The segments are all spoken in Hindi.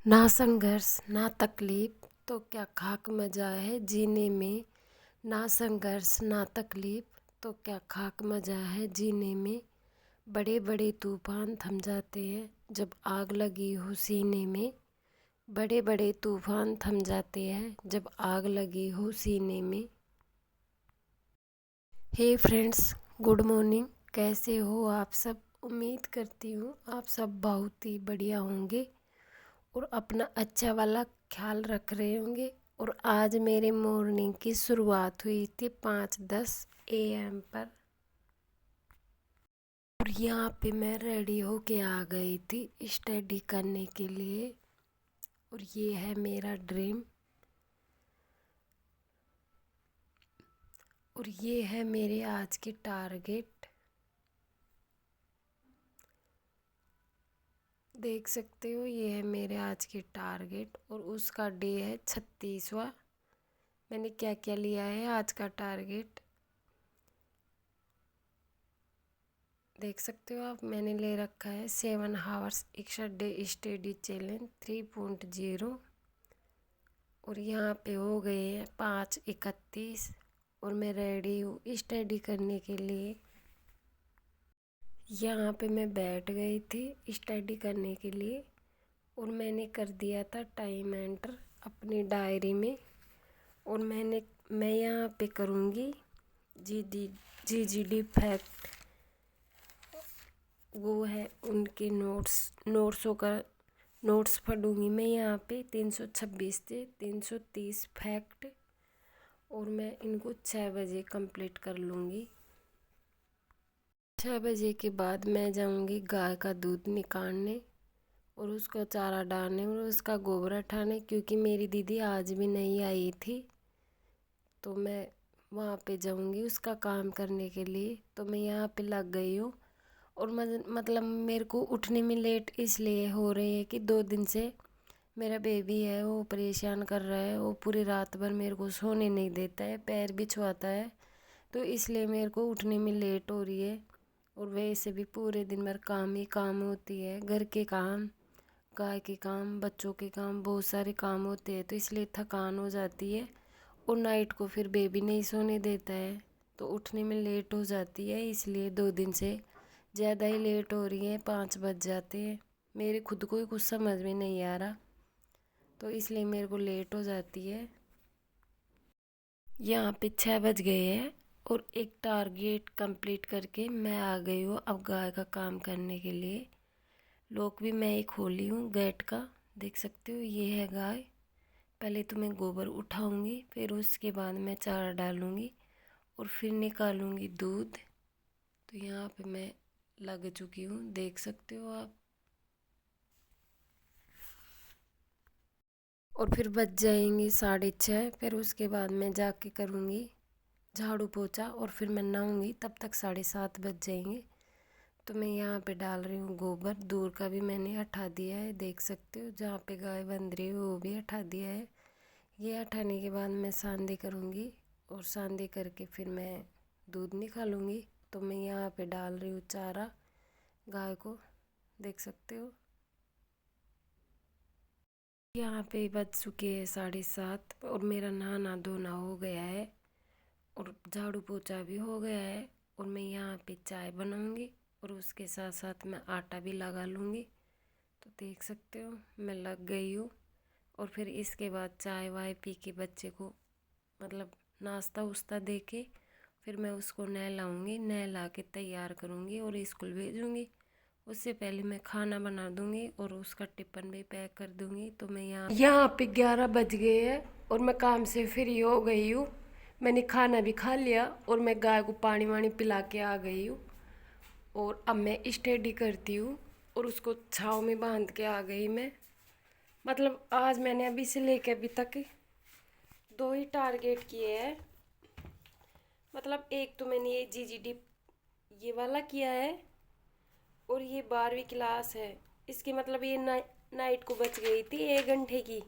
ना संघर्ष ना तकलीफ तो क्या खाक मजा है जीने में। ना संघर्ष ना तकलीफ तो क्या खाक मजा है जीने में। बड़े बड़े तूफान थम जाते हैं जब आग लगी हो सीने में। बड़े बड़े तूफान थम जाते हैं जब आग लगी हो सीने में। Hey friends, good morning. कैसे हो आप सब? उम्मीद करती हूँ आप सब बहुत ही बढ़िया होंगे और अपना अच्छा वाला ख्याल रख रहे होंगे। और आज मेरे मॉर्निंग की शुरुआत हुई थी 5:10 AM पर। और यहाँ पे मैं रेडी होके आ गई थी स्टडी करने के लिए। और ये है मेरा ड्रीम और ये है मेरे आज के टारगेट। देख सकते हो, ये है मेरे आज के टारगेट और उसका डे है 36वां। मैंने क्या क्या लिया है आज का टारगेट देख सकते हो आप। मैंने ले रखा है 7 आवर्स 61 डे स्टडी चैलेंज 3.0 और यहाँ पे हो गए हैं 5:31 और मैं रेडी हूँ स्टडी करने के लिए। यहाँ पे मैं बैठ गई थी स्टडी करने के लिए और मैंने कर दिया था टाइम एंटर अपनी डायरी में। और मैं यहाँ पे करूँगी GGD फैक्ट। वो है उनके नोट्स पढ़ूँगी मैं यहाँ पे 326 से 330 फैक्ट। और मैं इनको 6 बजे कंप्लीट कर लूँगी। 6 बजे के बाद मैं जाऊँगी गाय का दूध निकालने और उसको चारा डालने और उसका गोबर हटाने, क्योंकि मेरी दीदी आज भी नहीं आई थी तो मैं वहाँ पे जाऊँगी उसका काम करने के लिए। तो मैं यहाँ पे लग गई हूँ। और मतलब मेरे को उठने में लेट इसलिए हो रही है कि 2 दिन से मेरा बेबी है वो परेशान कर रहा है। वो पूरी रात भर मेरे को सोने नहीं देता है, पैर भी छुआता है, तो इसलिए मेरे को उठने में लेट हो रही है। और वैसे भी पूरे दिन भर काम ही काम होती है, घर के काम, गाय के काम, बच्चों के काम, बहुत सारे काम होते हैं, तो इसलिए थकान हो जाती है। और नाइट को फिर बेबी नहीं सोने देता है तो उठने में लेट हो जाती है, इसलिए 2 दिन से ज़्यादा ही लेट हो रही है। 5 बज जाते हैं, मेरे खुद को ही कुछ समझ में नहीं आ रहा, तो इसलिए मेरे को लेट हो जाती है। यहाँ पे 6 बज गए हैं और एक टारगेट कंप्लीट करके मैं आ गई हूँ अब गाय का काम करने के लिए। लॉक भी मैं ही खोली हूँ गेट का, देख सकते हो ये है गाय। पहले तो मैं गोबर उठाऊंगी, फिर उसके बाद मैं चारा डालूंगी और फिर निकालूंगी दूध। तो यहाँ पे मैं लग चुकी हूँ, देख सकते हो आप। और फिर बज जाएंगे 6:30, फिर उसके बाद मैं जाके करूँगी झाड़ू पोछा और फिर मैं नहाऊंगी, तब तक 7:30 बज जाएंगे। तो मैं यहाँ पे डाल रही हूँ गोबर। दूर का भी मैंने हटा दिया है, देख सकते हो, जहाँ पे गाय बंध रही है वो भी हटा दिया है। ये हटाने के बाद मैं सांदी करूँगी और सांदी करके फिर मैं दूध निकालूंगी। तो मैं यहाँ पे डाल रही हूँ चारा गाय को, देख सकते हो। यहाँ पे बज चुके हैं 7:30 और मेरा नहाना धोना हो गया है और झाड़ू पोछा भी हो गया है। और मैं यहाँ पे चाय बनाऊंगी और उसके साथ साथ मैं आटा भी लगा लूँगी। तो देख सकते हो मैं लग गई हूँ। और फिर इसके बाद चाय वाय पी के बच्चे को मतलब नाश्ता उस्ता दे के फिर मैं उसको नहलाऊँगी, नहला के तैयार करूँगी और स्कूल भेजूँगी। उससे पहले मैं खाना बना दूँगी और उसका टिफ़िन भी पैक कर दूँगी। तो मैं यहाँ पे 11 बज गए हैं और मैं काम से फ्री हो गई हूँ। मैंने खाना भी खा लिया और मैं गाय को पानी वानी पिला के आ गई हूँ। और अब मैं स्टडी करती हूँ और उसको छाँव में बांध के आ गई मैं। मतलब आज मैंने अभी से लेके अभी तक 2 ही टारगेट किए हैं। मतलब एक तो मैंने ये GGD ये वाला किया है और ये 12वीं क्लास है। इसकी मतलब ये नाइट को बच गई थी 1 घंटे की,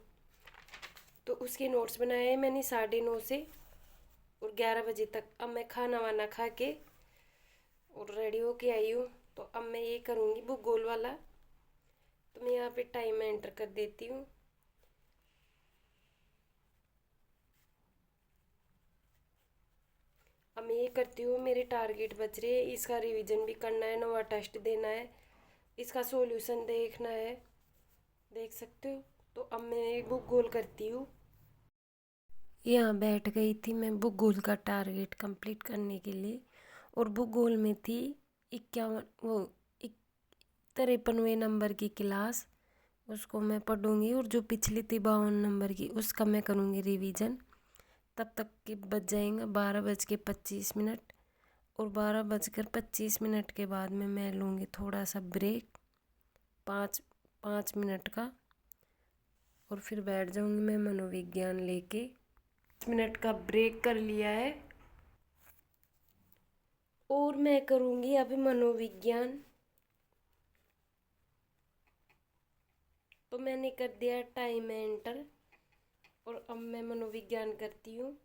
तो उसके नोट्स बनाए हैं मैंने 9:30 से और 11 बजे तक। अब मैं खाना वाना खा के और रेडी होके आई हूँ। तो अब मैं ये करूँगी भूगोल वाला। तो मैं यहाँ पे टाइम एंटर कर देती हूँ। अब मैं ये करती हूँ, मेरे टारगेट बच रहे हैं, इसका रिवीजन भी करना है, नवा टेस्ट देना है, इसका सॉल्यूशन देखना है, देख सकते हो। तो अब मैं बुक गोल करती हूँ। यहाँ बैठ गई थी मैं बुक गोल का टारगेट कंप्लीट करने के लिए, और बुक गोल में थी 51 वो 53वें नंबर की क्लास, उसको मैं पढ़ूंगी, और जो पिछली थी 52 नंबर की उसका मैं करूँगी रिवीजन। तब तक के बज जाएंगे 12:25, और 12:25 के बाद में मैं लूँगी थोड़ा सा ब्रेक, 5 मिनट का, और फिर बैठ जाऊँगी मैं मनोविज्ञान लेके। 5 मिनट का ब्रेक कर लिया है, और मैं करूँगी अभी मनोविज्ञान। तो मैंने कर दिया टाइम एंटर, और अब मैं मनोविज्ञान करती हूँ।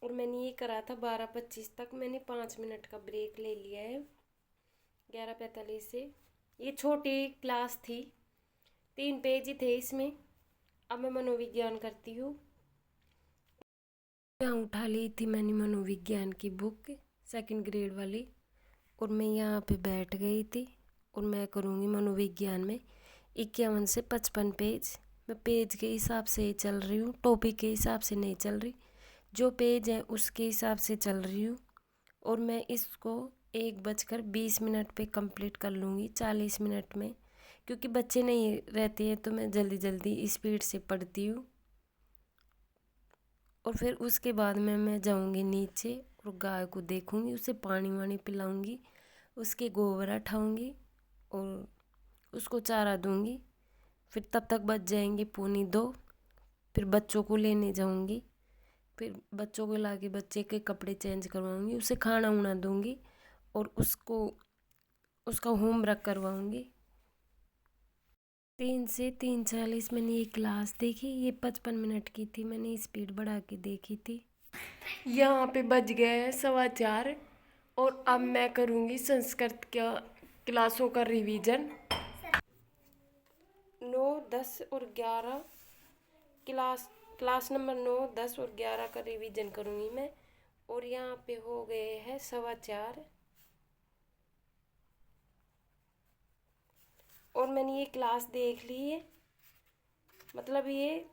और मैंने ये करा था 12:25 तक, मैंने 5 मिनट का ब्रेक ले लिया है 11:45 से। ये छोटी क्लास थी, 3 पेज ही थे इसमें। अब मैं मनोविज्ञान करती हूँ। यहाँ उठा ली थी मैंने मनोविज्ञान की बुक, 2nd ग्रेड वाली, और मैं यहाँ पे बैठ गई थी, और मैं करूँगी मनोविज्ञान में 51 से 55 पेज। मैं पेज के हिसाब से ही चल रही हूँ, टॉपिक के हिसाब से नहीं चल रही, जो पेज है उसके हिसाब से चल रही हूँ। और मैं इसको 1:20 पे कंप्लीट कर लूँगी 40 मिनट में, क्योंकि बच्चे नहीं रहते हैं तो मैं जल्दी जल्दी स्पीड से पढ़ती हूँ। और फिर उसके बाद में मैं जाऊँगी नीचे, और गाय को देखूँगी, उसे पानी वानी पिलाऊँगी, उसके गोबर हटाऊँगी, और उसको चारा दूँगी। फिर तब तक बच जाएंगे 1:45। फिर बच्चों को लेने जाऊँगी, फिर बच्चों को लाके बच्चे के कपड़े चेंज करवाऊँगी, उसे खाना उना दूँगी, और उसका होमवर्क करवाऊँगी। 3 से 3:40 मैंने ये क्लास देखी, ये 55 मिनट की थी, मैंने स्पीड बढ़ा के देखी थी। यहाँ पे बज गए हैं 4:15, और अब मैं करूँगी संस्कृत का क्लासों का रिवीजन। 9, 10 और 11 क्लास नंबर 9, 10 और 11 का रिवीजन करूँगी मैं। और यहाँ पे हो गए हैं 4:15, और मैंने ये क्लास देख ली है। मतलब ये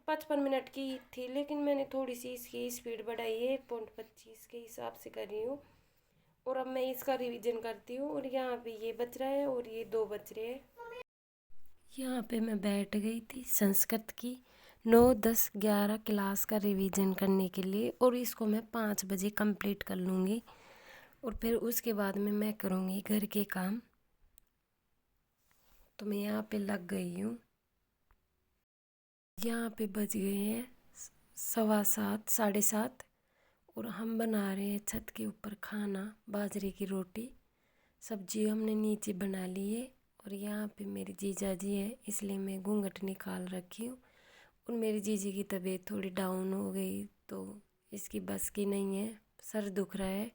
55 मिनट की थी, लेकिन मैंने थोड़ी सी इसकी स्पीड बढ़ाई है, 1:25 के हिसाब से कर रही हूँ। और अब मैं इसका रिवीजन करती हूँ, और यहाँ पे ये बच रहा है, और ये 2 बच रहे हैं। यहाँ पे मैं बैठ गई थी संस्कृत की 9, 10, 11 क्लास का रिवीजन करने के लिए, और इसको मैं 5 बजे कंप्लीट कर लूँगी। और फिर उसके बाद में मैं करूँगी घर के काम। तो मैं यहाँ पे लग गई हूँ। यहाँ पे बज गए हैं 7:15, 7:30, और हम बना रहे हैं छत के ऊपर खाना, बाजरे की रोटी। सब्जी हमने नीचे बना ली है, और यहाँ पे मेरी जीजा जी है, इसलिए मैं घूंघट निकाल रखी हूँ। और मेरी जीजी की तबीयत थोड़ी डाउन हो गई, तो इसकी बस की नहीं है, सर दुख रहा है,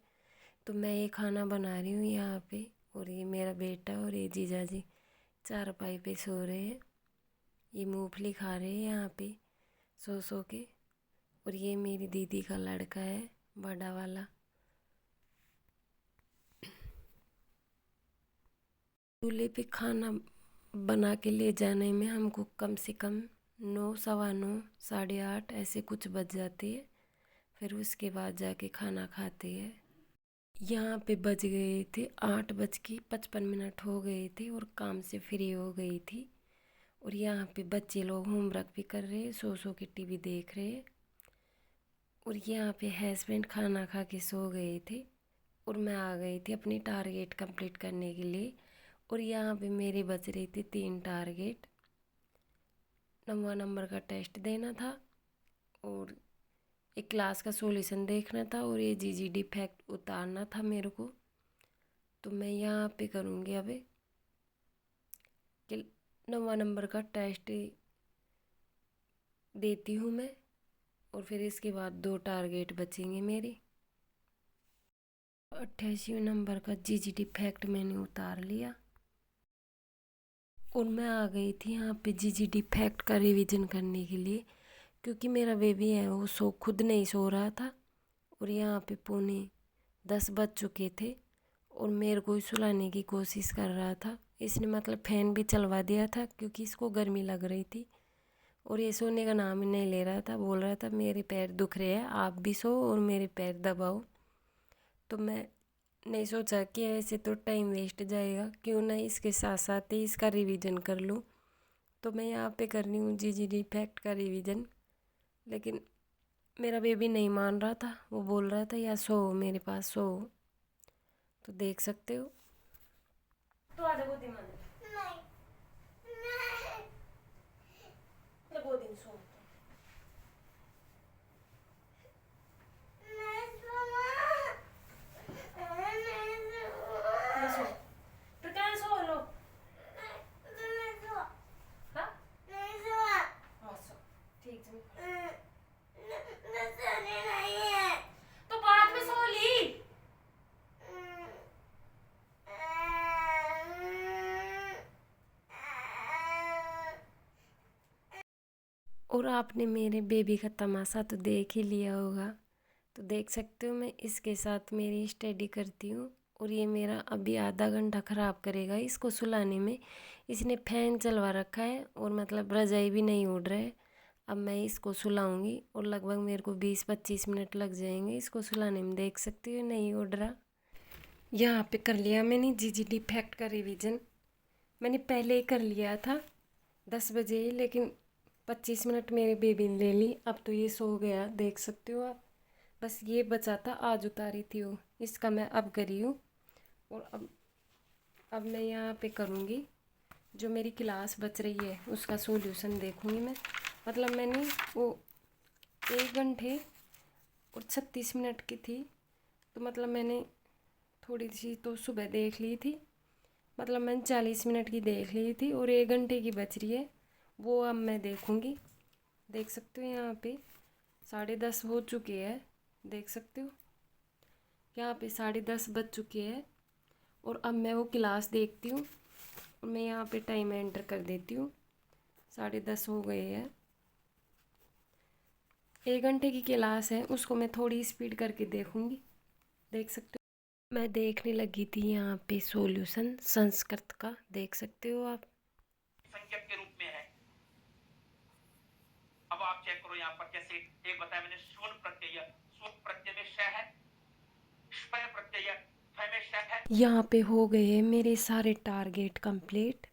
तो मैं ये खाना बना रही हूँ यहाँ पे। और ये मेरा बेटा और ये जीजा जी चारपाई पे सो रहे हैं, ये मूंगफली खा रहे हैं यहाँ पे सो सो के। और ये मेरी दीदी का लड़का है, बड़ा वाला। चूल्हे पे खाना बना के ले जाने में हमको कम से कम 9, 9:15, 8:30 ऐसे कुछ बज जाते हैं। फिर उसके बाद जाके खाना खाते हैं। यहाँ पे बज गए थे 8:55 हो गए थे, और काम से फ्री हो गई थी। और यहाँ पे बच्चे लोग होमवर्क भी कर रहे हैं, सो सो के टीवी देख रहे हैं। और यहाँ पे हस्बैंड खाना खा के सो गए थे, और मैं आ गई थी अपनी टारगेट कंप्लीट करने के लिए। और यहाँ पे मेरे बच रहे थे 3 टारगेट। 9वां नंबर का टेस्ट देना था, और एक क्लास का सॉल्यूशन देखना था, और ये जीजीडी फैक्ट उतारना था मेरे को। तो मैं यहाँ पे करूँगी अभी कि 9वां नंबर का टेस्ट देती हूँ मैं, और फिर इसके बाद 2 टारगेट बचेंगे मेरे। 88वें नंबर का जीजीडी फैक्ट मैंने उतार लिया। और मैं आ गई थी यहाँ पे जीजीडी फैक्ट का रिवीजन करने के लिए, क्योंकि मेरा बेबी है वो खुद नहीं सो रहा था और यहाँ पे 9:45 बज चुके थे और मेरे को ही सुलाने की कोशिश कर रहा था। इसने मतलब फ़ैन भी चलवा दिया था क्योंकि इसको गर्मी लग रही थी और ये सोने का नाम ही नहीं ले रहा था। बोल रहा था मेरे पैर दुख रहे हैं, आप भी सो और मेरे पैर दबाओ। तो मैं नहीं सोचा कि ऐसे तो टाइम वेस्ट जाएगा, क्यों ना इसके साथ साथ ही इसका रिवीजन कर लूँ। तो मैं यहाँ पे कर रही हूँ जीजीडी फैक्ट का रिवीजन। लेकिन मेरा बेबी नहीं मान रहा था, वो बोल रहा था या सो मेरे पास सो। तो देख सकते हो। तो आजा गोदी में नहीं, तो गोदी में सो। और आपने मेरे बेबी का तमाशा तो देख ही लिया होगा। तो देख सकते हो मैं इसके साथ मेरी स्टडी करती हूँ और ये मेरा अभी आधा घंटा ख़राब करेगा इसको सुलाने में। इसने फ़ैन चलवा रखा है और मतलब रजाई भी नहीं उड़ रहा है। अब मैं इसको सुलाऊंगी और लगभग मेरे को 20-25 मिनट लग जाएंगे इसको सुलाने में। देख सकते हो नहीं उड़ रहा। यहाँ पे कर लिया मैंने जीजीडी फैक्ट का रिवीजन। मैंने पहले ही कर लिया था 10 बजे ही, लेकिन 25 मिनट मेरे बेबी ने ले ली। अब तो ये सो गया, देख सकते हो आप। बस ये बचा था, आज उतारी थी वो, इसका मैं अब करी हूँ। और अब मैं यहाँ पे करूँगी जो मेरी क्लास बच रही है उसका सॉल्यूशन देखूँगी मैं। मतलब मैंने वो 1 घंटे और 36 मिनट की थी, तो मतलब मैंने थोड़ी सी तो सुबह देख ली थी। मतलब मैंने 40 मिनट की देख ली थी और 1 घंटे की बच रही है, वो अब मैं देखूँगी। देख सकते हो यहाँ पे 10:30 हो चुके हैं। देख सकते हो यहाँ पे 10:30 बज चुके हैं और अब मैं वो क्लास देखती हूँ और मैं यहाँ पे टाइम एंटर कर देती हूँ। 10:30 हो गए हैं। 1 घंटे की क्लास है, उसको मैं थोड़ी स्पीड करके देखूँगी। देख सकते हो मैं देखने लगी थी यहाँ पे सॉल्यूशन संस्कृत का। देख सकते हो आप, संकेत के रूप में है। अब आप चेक करो यहाँ पर कैसे। एक बताया मैंने शून प्रत्यय, शून प्रत्यय में श है, स्पय प्रत्यय फ में श है। यहाँ पे हो गए मेरे सारे टारगेट कंप्लीट।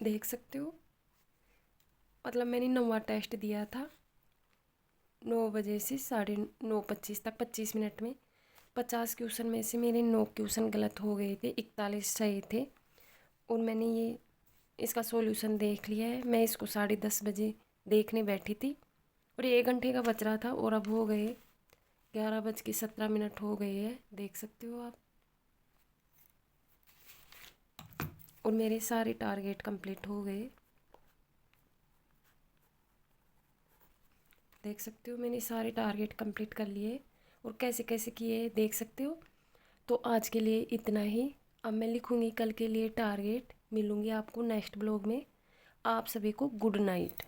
देख सकते हो मतलब मैंने 9वां टेस्ट दिया था 9 बजे से 9:25 तक। 25 मिनट में 50 क्वेश्चन में से मेरे 9 क्वेश्चन गलत हो गए थे, 41 सही थे। और मैंने ये इसका सॉल्यूशन देख लिया है। मैं इसको 10:30 बजे देखने बैठी थी और ये 1 घंटे का बच रहा था और अब हो गए 11:17 हो गए हैं। देख सकते हो आप। और मेरे सारे टारगेट कंप्लीट हो गए। देख सकते हो मैंने सारे टारगेट कंप्लीट कर लिए और कैसे कैसे किए देख सकते हो। तो आज के लिए इतना ही। अब मैं लिखूँगी कल के लिए टारगेट। मिलूँगी आपको नेक्स्ट ब्लॉग में। आप सभी को गुड नाइट।